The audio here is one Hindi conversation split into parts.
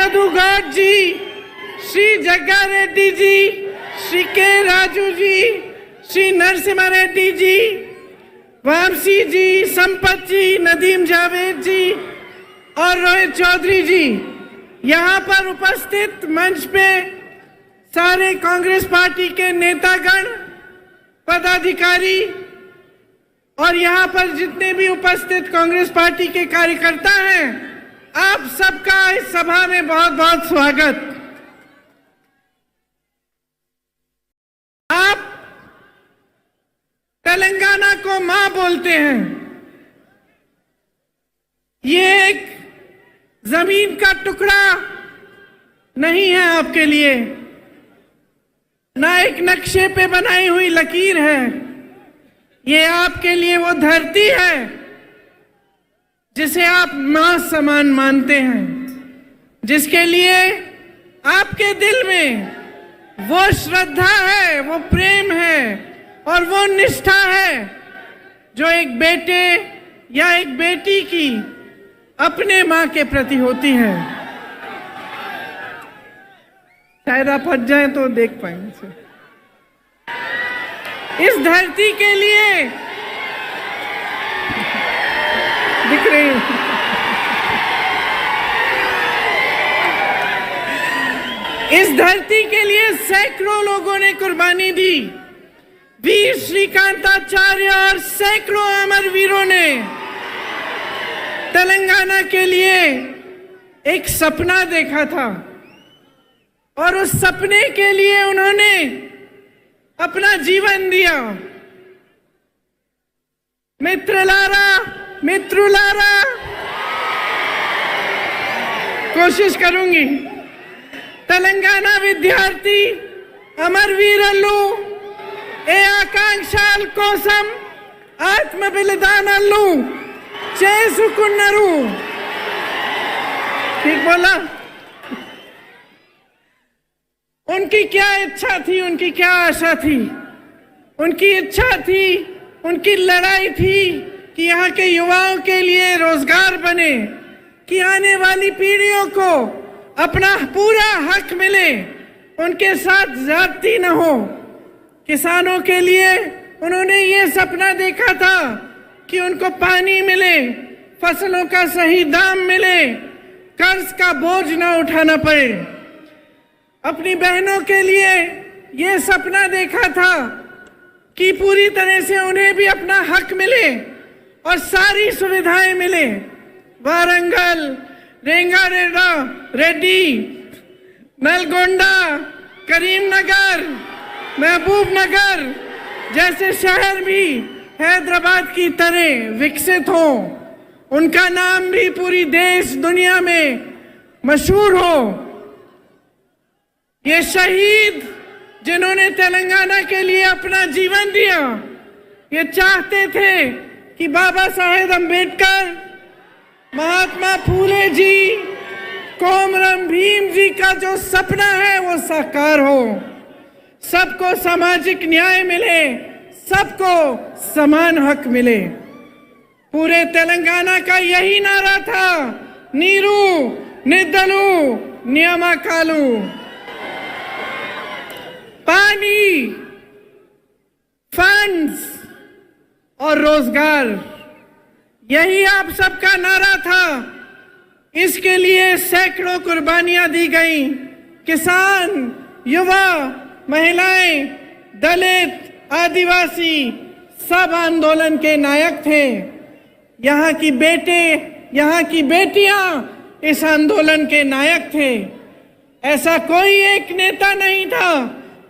मधु गौड जी, श्री जग्गा रेड्डी जी, श्री के राजू जी, श्री नरसिम्हा रेड्डी जी, वामसी जी, संपत जी, नदीम जावेद जी और रोहित चौधरी जी। यहाँ पर उपस्थित मंच पे सारे कांग्रेस पार्टी के नेतागण, पदाधिकारी और यहाँ पर जितने भी उपस्थित कांग्रेस पार्टी के कार्यकर्ता हैं, आप सबका इस सभा में बहुत बहुत स्वागत। आप तेलंगाना को मां बोलते हैं। ये एक जमीन का टुकड़ा नहीं है आपके लिए, ना एक नक्शे पे बनाई हुई लकीर है। ये आपके लिए वो धरती है जिसे आप मां समान मानते हैं, जिसके लिए आपके दिल में वो श्रद्धा है, वो प्रेम है और वो निष्ठा है जो एक बेटे या एक बेटी की अपने मां के प्रति होती है। शायद आप हट जाएं तो देख पाएंगे। इस धरती के लिए दिख रही है। इस धरती के लिए सैकड़ों लोगों ने कुर्बानी दी। वीर श्रीकांताचार्य और सैकड़ों अमर वीरों ने तेलंगाना के लिए एक सपना देखा था और उस सपने के लिए उन्होंने अपना जीवन दिया। मित्रुलारा कोशिश करूंगी। तेलंगाना विद्यार्थी अमरवीरल्लू ए आकांक्षाल कोसम आत्म बलिदानल्लू చేసుకున్నారు। ठीक बोला? उनकी क्या इच्छा थी, उनकी क्या आशा थी? उनकी इच्छा थी, उनकी लड़ाई थी कि यहाँ के युवाओं के लिए रोजगार बने, कि आने वाली पीढ़ियों को अपना पूरा हक मिले, उनके साथ ज्यादती न हो। किसानों के लिए उन्होंने ये सपना देखा था कि उनको पानी मिले, फसलों का सही दाम मिले, कर्ज का बोझ न उठाना पड़े। अपनी बहनों के लिए ये सपना देखा था कि पूरी तरह से उन्हें भी अपना हक मिले और सारी सुविधाएं मिले। वारंगल, रेड्डी, नलगोंडा, करीमनगर, महबूबनगर जैसे शहर भी हैदराबाद की तरह विकसित हो, उनका नाम भी पूरी देश दुनिया में मशहूर हो। ये शहीद जिन्होंने तेलंगाना के लिए अपना जीवन दिया, ये चाहते थे कि बाबा साहेब अम्बेडकर, महात्मा फूले जी, कोमरम भीम जी का जो सपना है वो साकार हो। सबको सामाजिक न्याय मिले, सबको समान हक मिले। पूरे तेलंगाना का यही नारा था, नीरू निद्दलू नियमकालू। पानी, फंड्स और रोजगार, यही आप सबका नारा था। इसके लिए सैकड़ों कुर्बानियां दी गई। किसान, युवा, महिलाएं, दलित, आदिवासी सब आंदोलन के नायक थे। यहाँ की बेटे, यहाँ की बेटियां इस आंदोलन के नायक थे। ऐसा कोई एक नेता नहीं था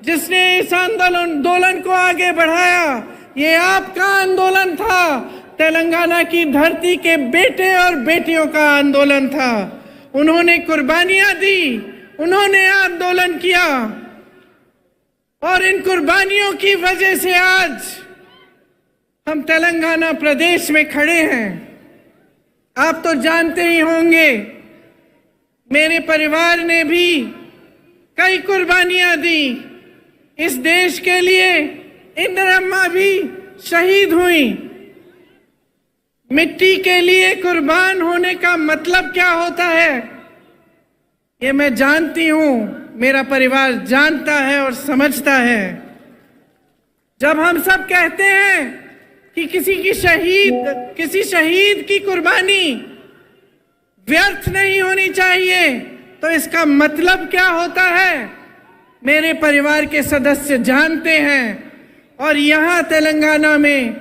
जिसने इस आंदोलन को आगे बढ़ाया। ये आपका आंदोलन था, तेलंगाना की धरती के बेटे और बेटियों का आंदोलन था। उन्होंने कुर्बानियां दी, उन्होंने आंदोलन किया और इन कुर्बानियों की वजह से आज हम तेलंगाना प्रदेश में खड़े हैं। आप तो जानते ही होंगे, मेरे परिवार ने भी कई कुर्बानियां दी इस देश के लिए। इंदिरा भी शहीद हुई। मिट्टी के लिए कुर्बान होने का मतलब क्या होता है? ये मैं जानती हूं, मेरा परिवार जानता है और समझता है। जब हम सब कहते हैं कि किसी शहीद की कुर्बानी व्यर्थ नहीं होनी चाहिए, तो इसका मतलब क्या होता है मेरे परिवार के सदस्य जानते हैं। और यहां तेलंगाना में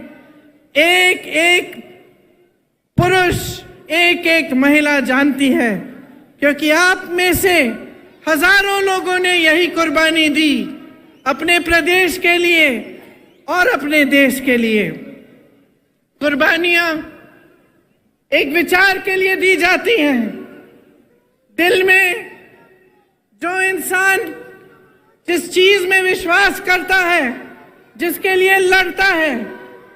एक एक पुरुष, एक एक महिला जानती है, क्योंकि आप में से हजारों लोगों ने यही कुर्बानी दी अपने प्रदेश के लिए और अपने देश के लिए। कुर्बानियां एक विचार के लिए दी जाती हैं। दिल में जो इंसान जिस चीज में विश्वास करता है, जिसके लिए लड़ता है,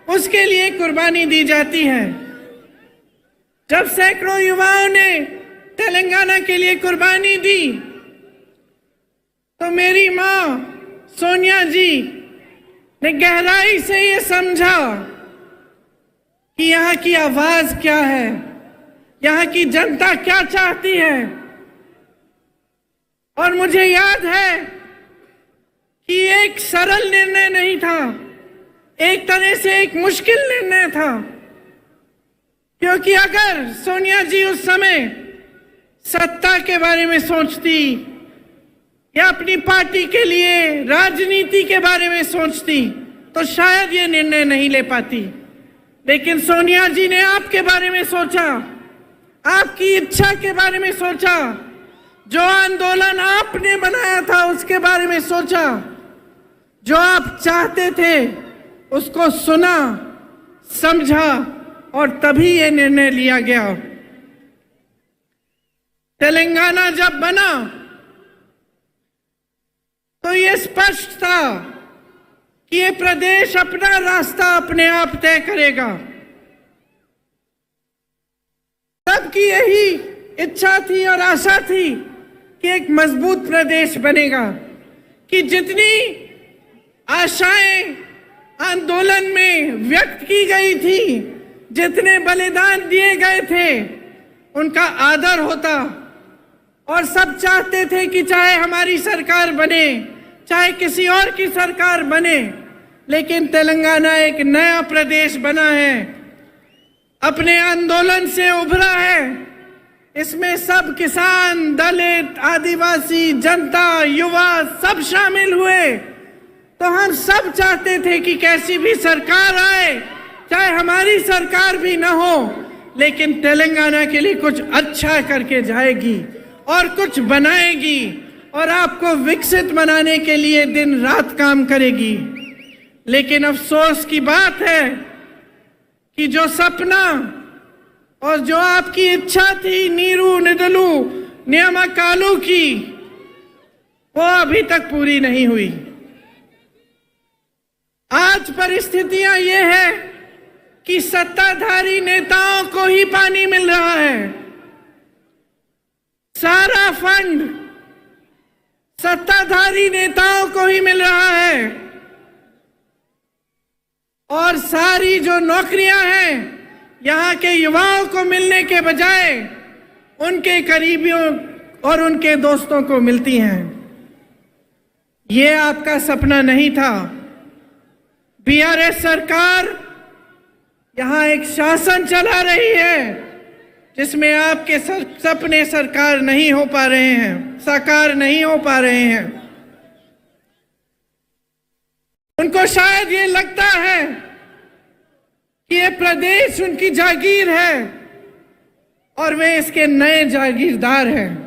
उसके लिए कुर्बानी दी जाती है। जब सैकड़ों युवाओं ने तेलंगाना के लिए कुर्बानी दी, तो मेरी मां सोनिया जी ने गहराई से ये समझा कि यहाँ की आवाज क्या है, यहाँ की जनता क्या चाहती है। और मुझे याद है कि एक सरल निर्णय नहीं था, एक तरह से एक मुश्किल निर्णय था, क्योंकि अगर सोनिया जी उस समय सत्ता के बारे में सोचती या अपनी पार्टी के लिए राजनीति के बारे में सोचती, तो शायद ये निर्णय नहीं ले पाती। लेकिन सोनिया जी ने आपके बारे में सोचा, आपकी इच्छा के बारे में सोचा, जो आंदोलन आपने बनाया था उसके बारे में सोचा, जो आप चाहते थे उसको सुना, समझा और तभी ये निर्णय लिया गया। तेलंगाना जब बना तो ये स्पष्ट था कि ये प्रदेश अपना रास्ता अपने आप तय करेगा। सबकी यही इच्छा थी और आशा थी कि एक मजबूत प्रदेश बनेगा, कि जितनी आशाएं आंदोलन में व्यक्त की गई थी, जितने बलिदान दिए गए थे, उनका आदर होता। और सब चाहते थे कि चाहे हमारी सरकार बने, चाहे किसी और की सरकार बने, लेकिन तेलंगाना एक नया प्रदेश बना है, अपने आंदोलन से उभरा है। इसमें सब किसान, दलित, आदिवासी, जनता, युवा सब शामिल हुए। तो हम सब चाहते थे कि कैसी भी सरकार आए, चाहे हमारी सरकार भी ना हो, लेकिन तेलंगाना के लिए कुछ अच्छा करके जाएगी और कुछ बनाएगी और आपको विकसित बनाने के लिए दिन रात काम करेगी। लेकिन अफसोस की बात है कि जो सपना और जो आपकी इच्छा थी नीरू निदलू नियमकालू की, वो अभी तक पूरी नहीं हुई। आज परिस्थितियां ये है कि सत्ताधारी नेताओं को ही पानी मिल रहा है। सारा फंड सत्ताधारी नेताओं को ही मिल रहा है और सारी जो नौकरियां हैं यहाँ के युवाओं को मिलने के बजाय उनके करीबियों और उनके दोस्तों को मिलती हैं। ये आपका सपना नहीं था। बीआरएस सरकार यहाँ एक शासन चला रही है जिसमें आपके सपने साकार नहीं हो पा रहे हैं। उनको शायद ये लगता है कि ये प्रदेश उनकी जागीर है और वे इसके नए जागीरदार हैं।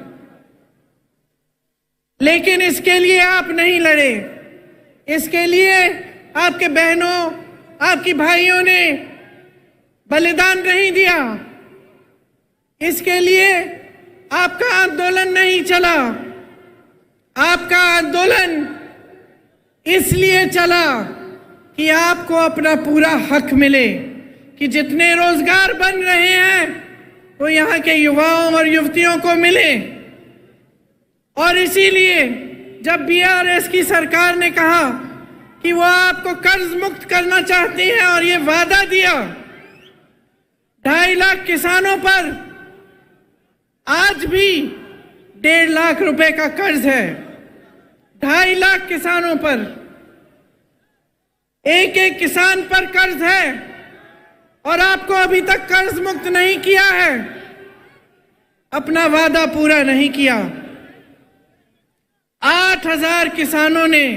लेकिन इसके लिए आप नहीं लड़े, इसके लिए आपके बहनों, आपकी भाइयों ने बलिदान नहीं दिया, इसके लिए आपका आंदोलन नहीं चला। आपका आंदोलन इसलिए चला कि आपको अपना पूरा हक मिले, कि जितने रोजगार बन रहे हैं वो यहाँ के युवाओं और युवतियों को मिले। और इसीलिए जब बीआरएस की सरकार ने कहा कि वो आपको कर्ज मुक्त करना चाहती है और ये वादा दिया 2.5 लाख किसानों पर, आज भी 1.5 लाख रुपए का कर्ज है, 2.5 लाख किसानों पर, एक एक किसान पर कर्ज है और आपको अभी तक कर्ज मुक्त नहीं किया है, अपना वादा पूरा नहीं किया। 8,000 किसानों ने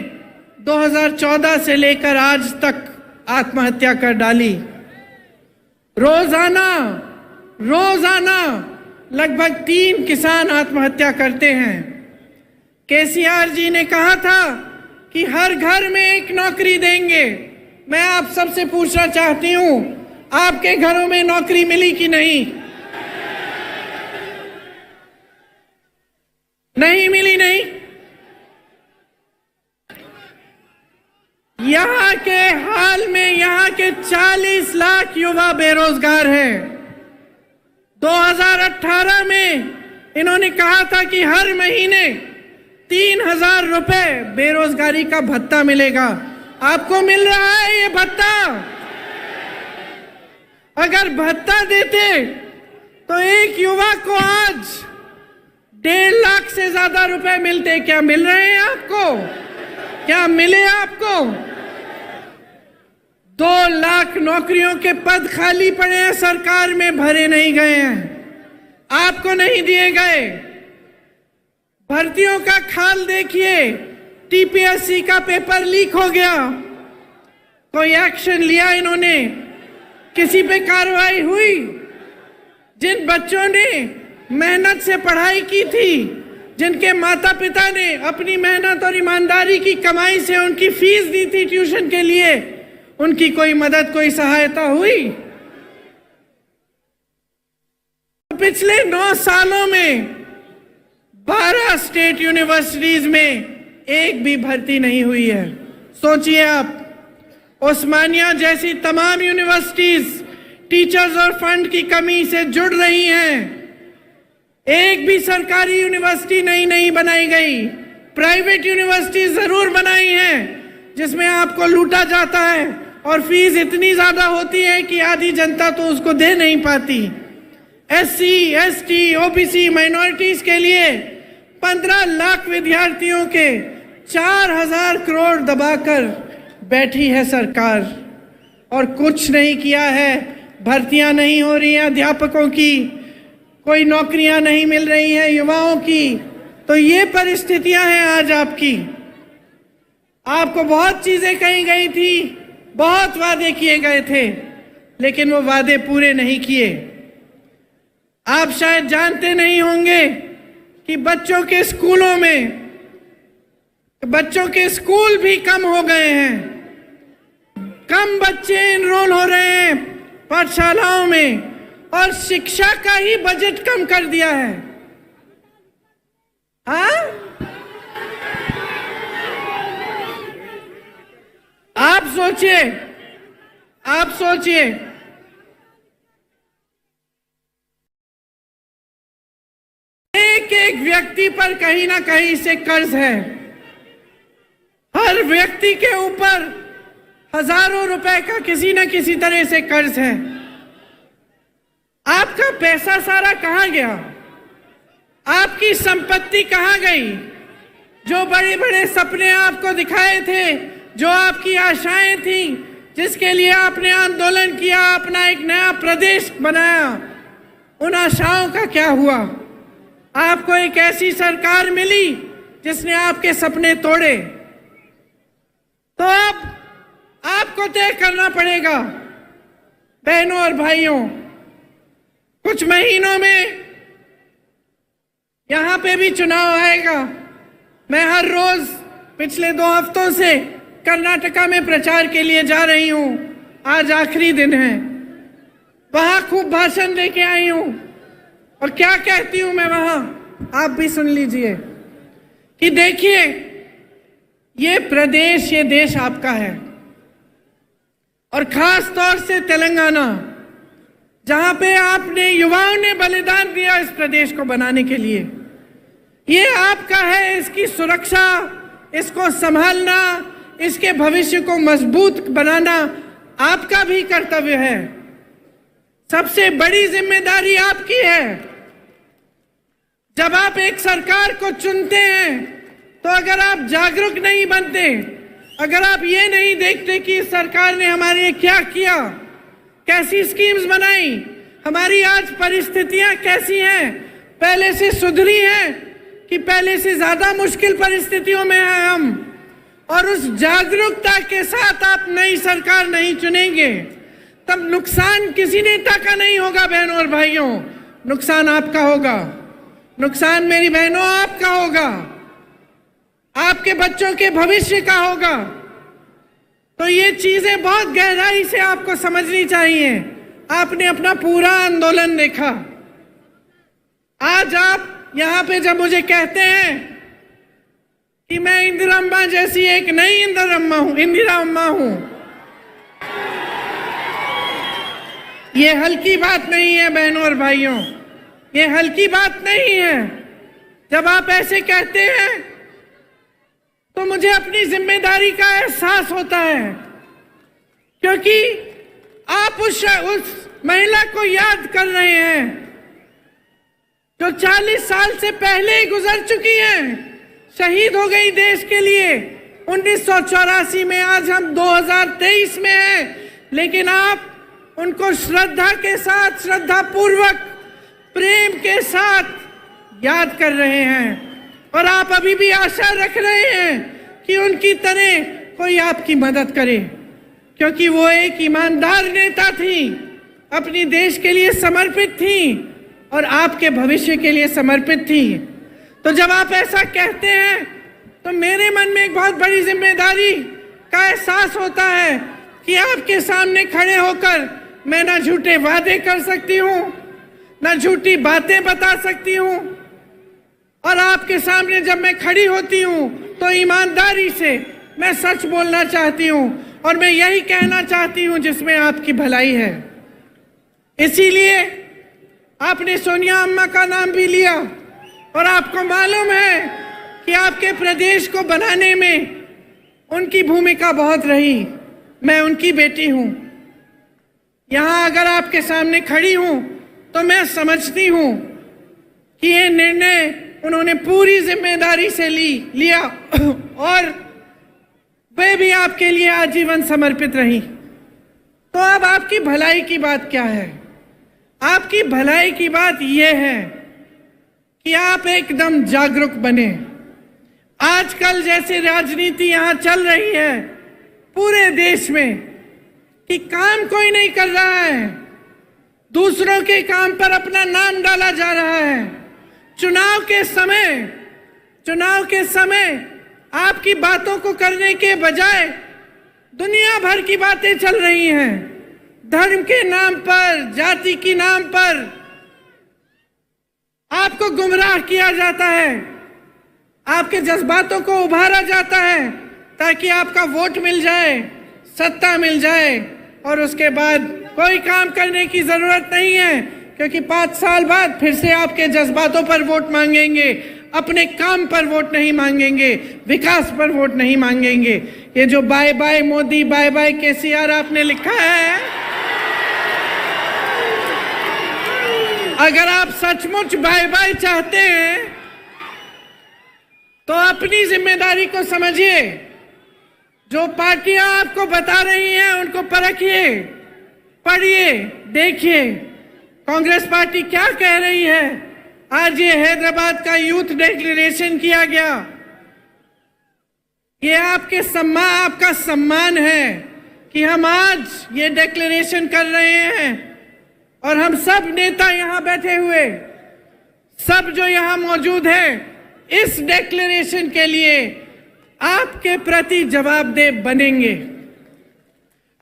2014 से लेकर आज तक आत्महत्या कर डाली। रोजाना लगभग 3 किसान आत्महत्या करते हैं। केसीआर जी ने कहा था कि हर घर में एक नौकरी देंगे। मैं आप सबसे पूछना चाहती हूं, आपके घरों में नौकरी मिली कि नहीं? नहीं मिली। नहीं, यहाँ के हाल में यहाँ के 40 लाख युवा बेरोजगार हैं। 2018 में इन्होंने कहा था कि हर महीने 3,000 रुपए बेरोजगारी का भत्ता मिलेगा। आपको मिल रहा है ये भत्ता? अगर भत्ता देते तो एक युवा को आज 1.5 लाख से ज्यादा रुपए मिलते। क्या मिल रहे हैं आपको? क्या मिले आपको? 2 लाख नौकरियों के पद खाली पड़े हैं, सरकार में भरे नहीं गए हैं, आपको नहीं दिए गए। भर्तियों का खाल देखिए, टीपीएससी का पेपर लीक हो गया, कोई एक्शन लिया इन्होंने? किसी पे कार्रवाई हुई? जिन बच्चों ने मेहनत से पढ़ाई की थी, जिनके माता पिता ने अपनी मेहनत और ईमानदारी की कमाई से उनकी फीस दी थी ट्यूशन के लिए, उनकी कोई मदद, कोई सहायता हुई? पिछले 9 सालों में 12 स्टेट यूनिवर्सिटीज में एक भी भर्ती नहीं हुई है। सोचिए आप, उस्मानिया जैसी तमाम यूनिवर्सिटीज टीचर्स और फंड की कमी से जुड़ रही हैं। एक भी सरकारी यूनिवर्सिटी नहीं बनाई गई। प्राइवेट यूनिवर्सिटी जरूर बनाई हैं जिसमें आपको लूटा जाता है और फीस इतनी ज्यादा होती है कि आधी जनता तो उसको दे नहीं पाती। एससी, एसटी, ओबीसी, माइनॉरिटीज के लिए 15 लाख विद्यार्थियों के 4,000 करोड़ दबाकर बैठी है सरकार और कुछ नहीं किया है। भर्तियां नहीं हो रही हैं अध्यापकों की, कोई नौकरियां नहीं मिल रही हैं युवाओं की। तो ये परिस्थितियां हैं आज आपकी। आपको बहुत चीजें कही गई थी, बहुत वादे किए गए थे, लेकिन वो वादे पूरे नहीं किए। आप शायद जानते नहीं होंगे कि बच्चों के स्कूल भी कम हो गए हैं। कम बच्चे एनरोल हो रहे हैं पाठशालाओं में और शिक्षा का ही बजट कम कर दिया है। हाँ, आप सोचिए एक व्यक्ति पर कहीं ना कहीं से कर्ज है। हर व्यक्ति के ऊपर हजारों रुपए का किसी न किसी तरह से कर्ज है। आपका पैसा सारा कहां गया? आपकी संपत्ति कहां गई? जो बड़े बड़े सपने आपको दिखाए थे, जो आपकी आशाएं थी, जिसके लिए आपने आंदोलन किया, अपना एक नया प्रदेश बनाया, उन आशाओं का क्या हुआ? आपको एक ऐसी सरकार मिली जिसने आपके सपने तोड़े। तो अब आपको तय करना पड़ेगा बहनों और भाइयों, कुछ महीनों में यहां पे भी चुनाव आएगा। मैं हर रोज पिछले 2 हफ्तों से कर्नाटका में प्रचार के लिए जा रही हूं। आज आखिरी दिन है। वहां खूब भाषण देके आई हूं और क्या कहती हूं मैं वहां, आप भी सुन लीजिए कि देखिए, ये प्रदेश, ये देश आपका है और खास तौर से तेलंगाना, जहां पे आपने युवाओं ने बलिदान दिया इस प्रदेश को बनाने के लिए, ये आपका है। इसकी सुरक्षा, इसको संभालना, इसके भविष्य को मजबूत बनाना आपका भी कर्तव्य है। सबसे बड़ी जिम्मेदारी आपकी है। जब आप एक सरकार को चुनते हैं तो अगर आप जागरूक नहीं बनते, अगर आप ये नहीं देखते कि इस सरकार ने हमारे लिए क्या किया, कैसी स्कीम्स बनाई, हमारी आज परिस्थितियां कैसी हैं, पहले से सुधरी हैं कि पहले से ज्यादा मुश्किल परिस्थितियों में हैं हम, और उस जागरूकता के साथ आप नई सरकार नहीं चुनेंगे, तब नुकसान किसी नेता का नहीं होगा बहनों और भाइयों, नुकसान आपका होगा, नुकसान मेरी बहनों आपका होगा, आपके बच्चों के भविष्य का होगा। तो ये चीजें बहुत गहराई से आपको समझनी चाहिए। आपने अपना पूरा आंदोलन देखा, आज आप यहाँ पे जब मुझे कहते हैं कि मैं इंदिरा अम्मा जैसी एक नई इंदिरा अम्मा हूं, ये हल्की बात नहीं है बहनों और भाइयों, ये हल्की बात नहीं है। जब आप ऐसे कहते हैं तो मुझे अपनी जिम्मेदारी का एहसास होता है, क्योंकि आप उस महिला को याद कर रहे हैं जो 40 साल से पहले ही गुजर चुकी हैं, शहीद हो गई देश के लिए 1984 में। आज हम 2023 में हैं, लेकिन आप उनको श्रद्धा के साथ, श्रद्धा पूर्वक, प्रेम के साथ याद कर रहे हैं, और आप अभी भी आशा रख रहे हैं कि उनकी तरह कोई आपकी मदद करे, क्योंकि वो एक ईमानदार नेता थी, अपनी देश के लिए समर्पित थी और आपके भविष्य के लिए समर्पित थी। तो जब आप ऐसा कहते हैं तो मेरे मन में एक बहुत बड़ी जिम्मेदारी का एहसास होता है कि आपके सामने खड़े होकर मैं ना झूठे वादे कर सकती हूँ, ना झूठी बातें बता सकती हूँ, और आपके सामने जब मैं खड़ी होती हूँ तो ईमानदारी से मैं सच बोलना चाहती हूँ, और मैं यही कहना चाहती हूँ जिसमें आपकी भलाई है। इसीलिए आपने सोनिया अम्मा का नाम भी लिया, और आपको मालूम है कि आपके प्रदेश को बनाने में उनकी भूमिका बहुत रही। मैं उनकी बेटी हूँ, यहाँ अगर आपके सामने खड़ी हूँ तो मैं समझती हूँ कि ये निर्णय उन्होंने पूरी जिम्मेदारी से लिया और वे भी आपके लिए आजीवन समर्पित रही। तो अब आपकी भलाई की बात क्या है? आपकी भलाई की बात यह है कि आप एकदम जागरूक बने। आजकल जैसे राजनीति यहाँ चल रही है पूरे देश में कि काम कोई नहीं कर रहा है, दूसरों के काम पर अपना नाम डाला जा रहा है। चुनाव के समय आपकी बातों को करने के बजाय दुनिया भर की बातें चल रही हैं। धर्म के नाम पर, जाति के नाम पर आपको गुमराह किया जाता है, आपके जज्बातों को उभारा जाता है ताकि आपका वोट मिल जाए, सत्ता मिल जाए, और उसके बाद कोई काम करने की जरूरत नहीं है, क्योंकि 5 साल बाद फिर से आपके जज्बातों पर वोट मांगेंगे, अपने काम पर वोट नहीं मांगेंगे, विकास पर वोट नहीं मांगेंगे। ये जो bye bye Modi, bye bye KCR आपने लिखा है, अगर आप सचमुच बाय बाय चाहते हैं तो अपनी जिम्मेदारी को समझिए। जो पार्टियां आपको बता रही हैं उनको परखिए, पढ़िए, देखिए कांग्रेस पार्टी क्या कह रही है। आज ये हैदराबाद का यूथ डिक्लेरेशन किया गया, ये आपका सम्मान है कि हम आज ये डिक्लेरेशन कर रहे हैं, और हम सब नेता यहाँ बैठे हुए, सब जो यहाँ मौजूद हैं, इस डिक्लेरेशन के लिए आपके प्रति जवाबदेह बनेंगे।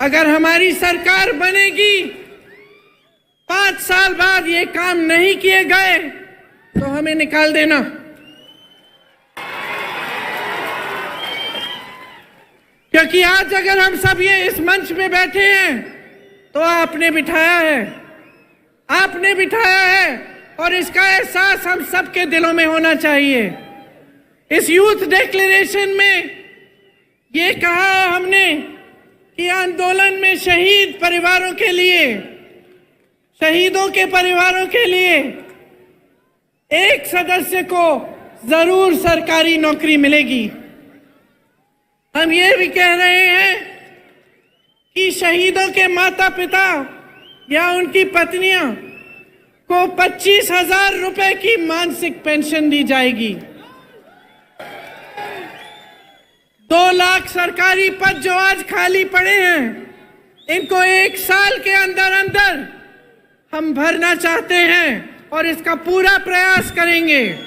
अगर हमारी सरकार बनेगी, 5 साल बाद ये काम नहीं किए गए तो हमें निकाल देना। क्योंकि आज अगर हम सब ये इस मंच में बैठे हैं तो आपने बिठाया है, और इसका एहसास हम सबके दिलों में होना चाहिए। इस यूथ डिक्लेरेशन में ये कहा हमने कि आंदोलन में शहीदों के परिवारों के लिए एक सदस्य को जरूर सरकारी नौकरी मिलेगी। हम ये भी कह रहे हैं कि शहीदों के माता पिता या उनकी पत्नियां को 25,000 रुपए की मासिक पेंशन दी जाएगी। 2 लाख सरकारी पद जो आज खाली पड़े हैं, इनको 1 साल के अंदर अंदर हम भरना चाहते हैं और इसका पूरा प्रयास करेंगे।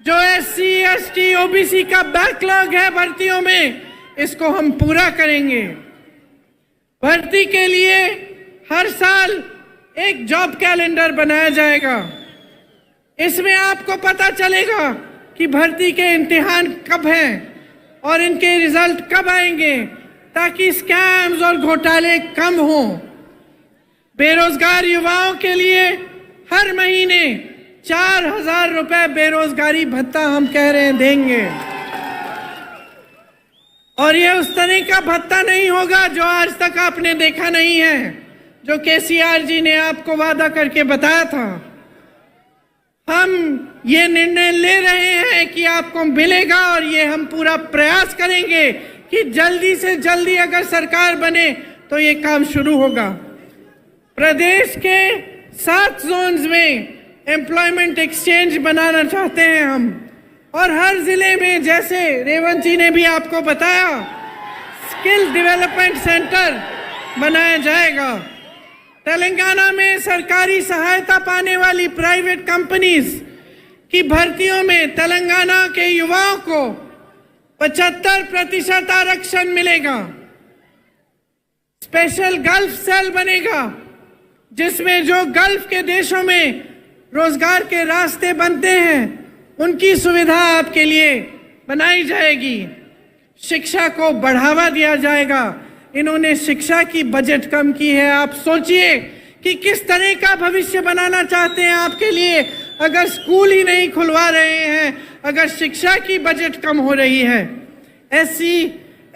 जो SC, ST, OBC का बैकलॉग है भर्तियों में, इसको हम पूरा करेंगे। भर्ती के लिए हर साल एक जॉब कैलेंडर बनाया जाएगा। इसमें आपको पता चलेगा कि भर्ती के इम्तिहान कब हैं और इनके रिजल्ट कब आएंगे, ताकि स्कैम्स और घोटाले कम हों। बेरोजगार युवाओं के लिए हर महीने 4,000 रुपए बेरोजगारी भत्ता हम कह रहे हैं देंगे। और ये उस तरह का भत्ता नहीं होगा जो आज तक आपने देखा नहीं है, जो KCR जी ने आपको वादा करके बताया था। हम ये निर्णय ले रहे हैं कि आपको मिलेगा और ये हम पूरा प्रयास करेंगे कि जल्दी से जल्दी अगर सरकार बने तो ये काम शुरू होगा। प्रदेश के 7 जोन्स में एम्प्लॉयमेंट एक्सचेंज बनाना चाहते हैं हम, और हर जिले में, जैसे रेवंत जी ने भी आपको बताया, स्किल डेवलपमेंट सेंटर बनाया जाएगा। तेलंगाना में सरकारी सहायता पाने वाली प्राइवेट कंपनीज की भर्तियों में तेलंगाना के युवाओं को 75% आरक्षण मिलेगा। स्पेशल गल्फ सेल बनेगा, जिसमें जो गल्फ के देशों में रोजगार के रास्ते बनते हैं, उनकी सुविधा आपके लिए बनाई जाएगी। शिक्षा को बढ़ावा दिया जाएगा। इन्होंने शिक्षा की बजट कम की है। आप सोचिए कि किस तरह का भविष्य बनाना चाहते हैं आपके लिए, अगर स्कूल ही नहीं खुलवा रहे हैं, अगर शिक्षा की बजट कम हो रही है। SC,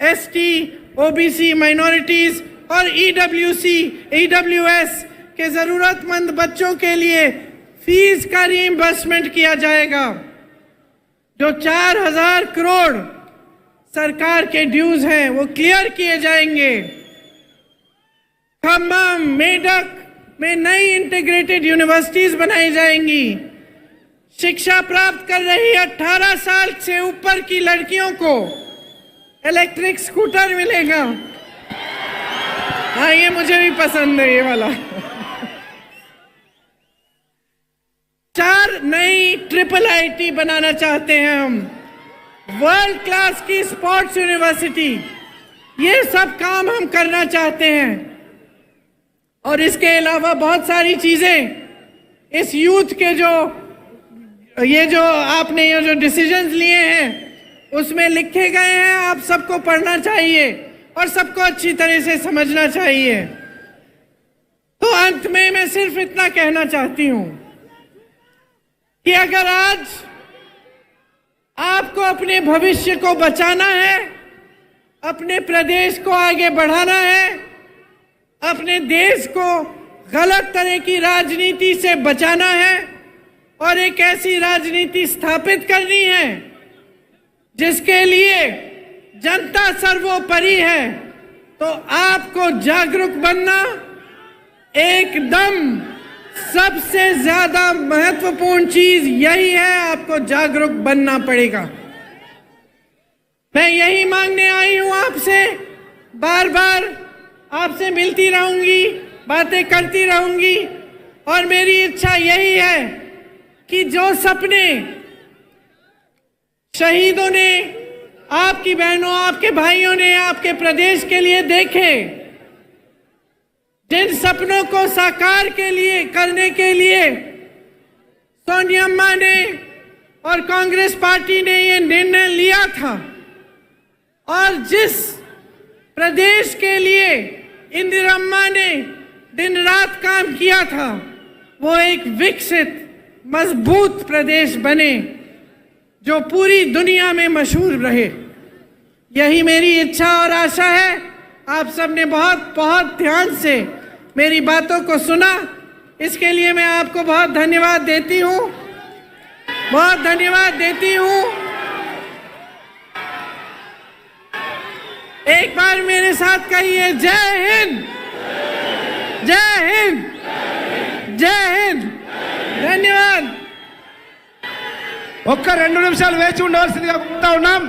ST, OBC, माइनॉरिटीज और EWS के जरूरतमंद बच्चों के लिए फीस का रीइंबर्समेंट किया जाएगा। जो 4,000 करोड़ सरकार के ड्यूज हैं, वो क्लियर किए जाएंगे। खम्बम, मेडक में नई इंटीग्रेटेड यूनिवर्सिटीज बनाई जाएंगी। शिक्षा प्राप्त कर रही 18 साल से ऊपर की लड़कियों को इलेक्ट्रिक स्कूटर मिलेगा। हाँ, ये मुझे भी पसंद है, ये वाला। 4 नई IIIT बनाना चाहते हैं हम। वर्ल्ड क्लास की स्पोर्ट्स यूनिवर्सिटी, ये सब काम हम करना चाहते हैं। और इसके अलावा बहुत सारी चीजें इस यूथ के जो आपने ये जो डिसीजंस लिए हैं, उसमें लिखे गए हैं। आप सबको पढ़ना चाहिए और सबको अच्छी तरह से समझना चाहिए। तो अंत में मैं सिर्फ इतना कहना चाहती हूं कि अगर आज आपको अपने भविष्य को बचाना है, अपने प्रदेश को आगे बढ़ाना है, अपने देश को गलत तरह की राजनीति से बचाना है और एक ऐसी राजनीति स्थापित करनी है जिसके लिए जनता सर्वोपरि है, तो आपको जागरूक बनना एकदम सबसे ज्यादा महत्वपूर्ण चीज यही है। आपको जागरूक बनना पड़ेगा। मैं यही मांगने आई हूं आपसे, बार बार आपसे मिलती रहूंगी, बातें करती रहूंगी, और मेरी इच्छा यही है कि जो सपने शहीदों ने, आपकी बहनों, आपके भाइयों ने आपके प्रदेश के लिए देखे, जिन सपनों को साकार करने के लिए सोनिया अम्मा ने और कांग्रेस पार्टी ने ये निर्णय लिया था, और जिस प्रदेश के लिए इंदिरा अम्मा ने दिन रात काम किया था, वो एक विकसित मजबूत प्रदेश बने जो पूरी दुनिया में मशहूर रहे। यही मेरी इच्छा और आशा है। आप सबने बहुत बहुत ध्यान से मेरी बातों को सुना, इसके लिए मैं आपको बहुत धन्यवाद देती हूँ। बहुत धन्यवाद देती हूं। एक बार मेरे साथ कहिए जय हिंद, जय हिंद, जय हिंद। ధన్యవాద్। ఒక్క 2 నిమిషాలు వేచి ఉండవలసిందిగా కోరుతా ఉన్నాం।